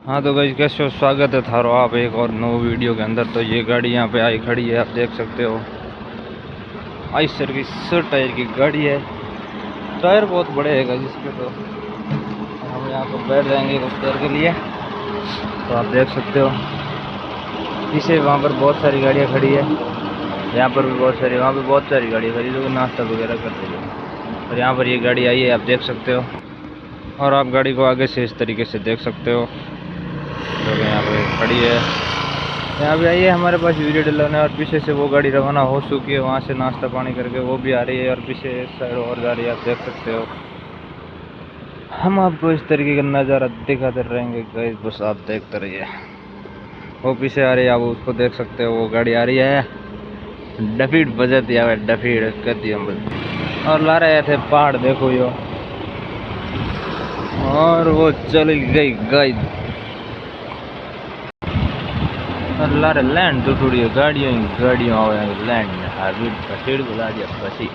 हाँ तो गाइस कैसे हो, स्वागत है थारो आप एक और नई वीडियो के अंदर। तो ये गाड़ी यहाँ पे आई खड़ी है, आप देख सकते हो। आई सर्विस टायर की गाड़ी है। टायर बहुत बड़े है जिसके, तो हम यहाँ पर बैठ जाएंगे कुछ देर के लिए। तो आप देख सकते हो पीछे वहाँ पर बहुत सारी गाड़ियाँ खड़ी है, यहाँ पर भी बहुत सारी, वहाँ पर बहुत सारी गाड़ियाँ खड़ी जो नाश्ता वगैरह कर रही है। और यहाँ पर ये गाड़ी आई है, आप देख सकते हो। और आप गाड़ी को आगे से इस तरीके से देख सकते हो, जो यहाँ पे खड़ी है। यहाँ भी आई है हमारे पास वीडियो डलाने, और पीछे से वो गाड़ी रवाना हो चुकी है, वहाँ से नाश्ता पानी करके वो भी आ रही है। और पीछे साइड और गाड़ी आप देख सकते हो। हम आपको इस तरीके का नज़ारा दिखाते रहेंगे गाइस, बस आप देखते रहिए। वो पीछे आ रही है, आप उसको देख सकते हो, वो गाड़ी आ रही है। डफीड बजती है, डफीड कहती है। और ला रहे थे पहाड़, देखो यो, और वो चली गई गाइस। लारे लैंड तो थोड़ी गाड़ियों आवे लैंड में हार्बिट का शेड बुला दिया बसी।